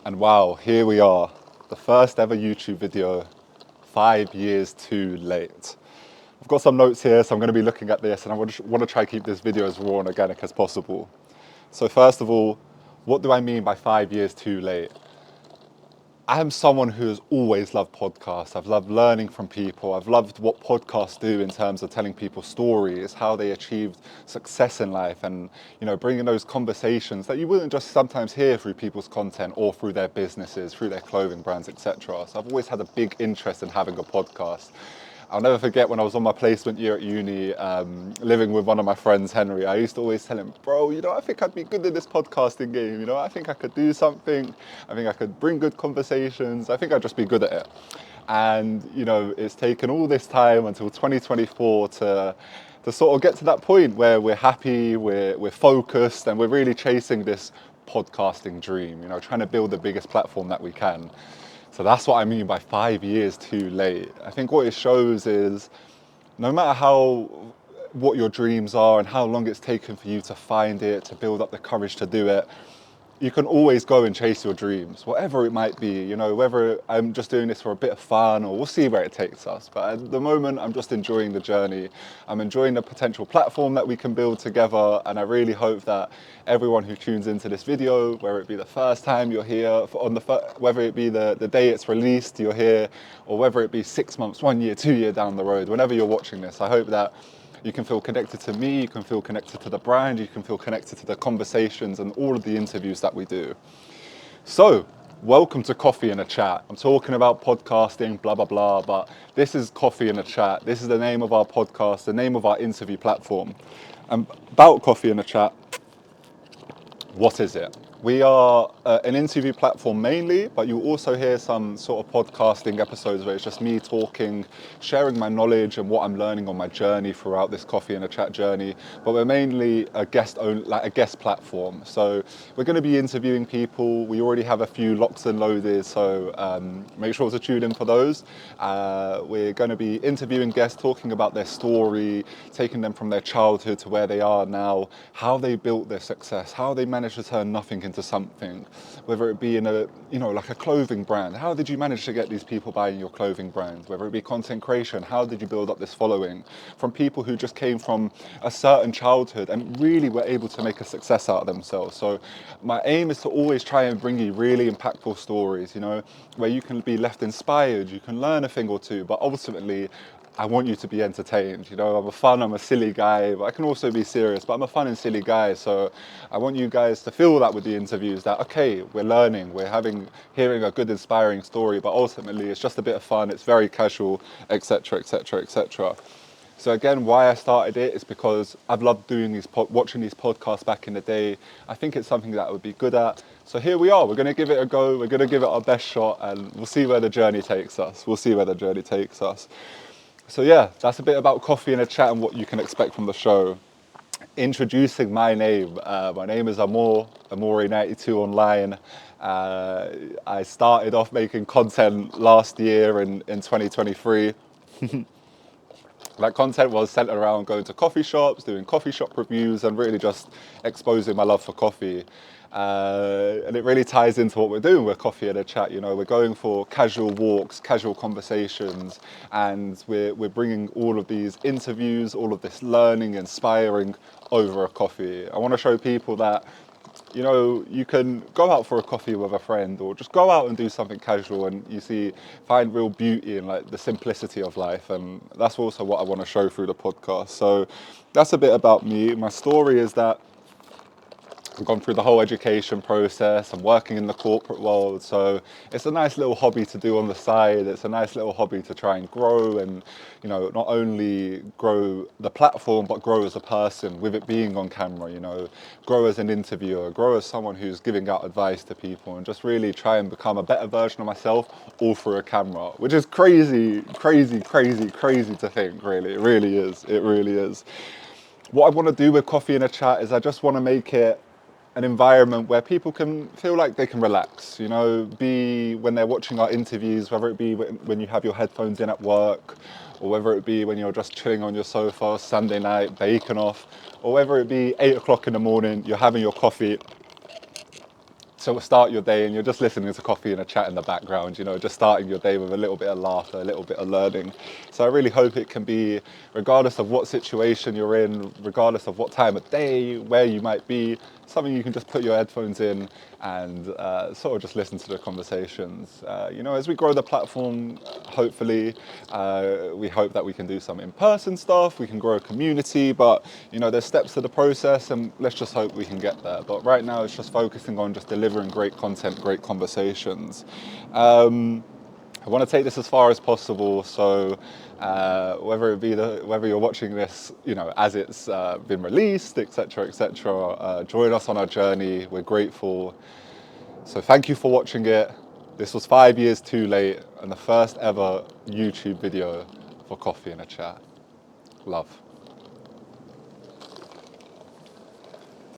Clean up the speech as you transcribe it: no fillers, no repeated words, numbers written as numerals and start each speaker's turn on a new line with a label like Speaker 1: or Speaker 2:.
Speaker 1: And wow, here we are, the first ever YouTube video, 5 years too late. I've got some notes here, so I'm going to be looking at this, and I want to try to keep this video as raw and organic as possible. So first of all, what do I mean by 5 years too late? I am someone who has always loved podcasts. I've loved learning from people. I've loved what podcasts do in terms of telling people stories, how they achieved success in life, and bringing those conversations that you wouldn't just sometimes hear through people's content or through their businesses, through their clothing brands, etc. So I've always had a big interest in having a podcast. I'll never forget when I was on my placement year at uni, living with one of my friends, Henry. I used to always tell him, bro, I think I'd be good in this podcasting game. I think I could do something. I think I could bring good conversations. I think I'd just be good at it. And, it's taken all this time until 2024 to sort of get to that point where we're happy, we're focused, and we're really chasing this podcasting dream, trying to build the biggest platform that we can. So that's what I mean by 5 years too late. I think what it shows is no matter what your dreams are and how long it's taken for you to find it, to build up the courage to do it, you can always go and chase your dreams, whatever it might be, whether I'm just doing this for a bit of fun or we'll see where it takes us. But at the moment, I'm just enjoying the journey. I'm enjoying the potential platform that we can build together. And I really hope that everyone who tunes into this video, whether it be the first time you're here, whether it be the day it's released, you're here, or whether it be 6 months, 1 year, 2 year down the road, whenever you're watching this, I hope that you can feel connected to me, you can feel connected to the brand, you can feel connected to the conversations and all of the interviews that we do. So, welcome to Coffee and a Chat. I'm talking about podcasting, blah, blah, blah, but this is Coffee and a Chat. This is the name of our podcast, the name of our interview platform. And about Coffee and a Chat, what is it? We are an interview platform mainly, but you'll also hear some sort of podcasting episodes where it's just me talking, sharing my knowledge and what I'm learning on my journey throughout this Coffee and a Chat journey. But we're mainly a guest platform. So we're going to be interviewing people. We already have a few locks and loaded, so make sure to tune in for those. We're going to be interviewing guests, talking about their story, taking them from their childhood to where they are now, how they built their success, how they managed to turn nothing into something, whether it be in like a clothing brand. How did you manage to get these people buying your clothing brand? Whether it be content creation, how did you build up this following? From people who just came from a certain childhood and really were able to make a success out of themselves. So my aim is to always try and bring you really impactful stories, where you can be left inspired, you can learn a thing or two, but ultimately I want you to be entertained. I'm a silly guy, but I can also be serious, but I'm a fun and silly guy. So I want you guys to feel that with the interviews, that, okay, we're learning, hearing a good, inspiring story, but ultimately it's just a bit of fun, it's very casual, etc., etc., etc. So again, why I started it is because I've loved watching these podcasts back in the day. I think it's something that I would be good at. So here we are, we're going to give it a go, we're going to give it our best shot, and we'll see where the journey takes us. So yeah, that's a bit about Coffee and a Chat and what you can expect from the show. Introducing my name. My name is Amore, Amore92 online. I started off making content last year in 2023. That content was centered around going to coffee shops, doing coffee shop reviews, and really just exposing my love for coffee. And it really ties into what we're doing with Coffee and a Chat. We're going for casual walks, casual conversations, and we're bringing all of these interviews, all of this learning, inspiring over a coffee. I want to show people that you can go out for a coffee with a friend or just go out and do something casual and find real beauty in like the simplicity of life. And that's also what I want to show through the podcast. So that's a bit about me. My story is that I've gone through the whole education process. I'm working in the corporate world, so it's a nice little hobby to do on the side. It's a nice little hobby to try and grow and, not only grow the platform, but grow as a person with it being on camera, grow as an interviewer, grow as someone who's giving out advice to people and just really try and become a better version of myself all through a camera, which is crazy to think, really. It really is. What I want to do with Coffee and a Chat is I just want to make it an environment where people can feel like they can relax, be when they're watching our interviews, whether it be when you have your headphones in at work, or whether it be when you're just chilling on your sofa Sunday night, bacon off, or whether it be 8 o'clock in the morning, you're having your coffee, sort of start your day and you're just listening to coffee and a chat in the background, you know, just starting your day with a little bit of laughter, a little bit of learning. So I really hope it can be, regardless of what situation you're in, regardless of what time of day, where you might be, something you can just put your headphones in and sort of just listen to the conversations. You know, as we grow the platform, hopefully, we hope that we can do some in-person stuff, we can grow a community, but, you know, there's steps to the process and let's just hope we can get there. But right now it's just focusing on just delivering great content, great conversations. I want to take this as far as possible, so whether you're watching this, you know, as it's been released, etc., join us on our journey. We're grateful. So thank you for watching it. This was 5 years too late, and the first ever YouTube video for Coffee and a Chat. Love.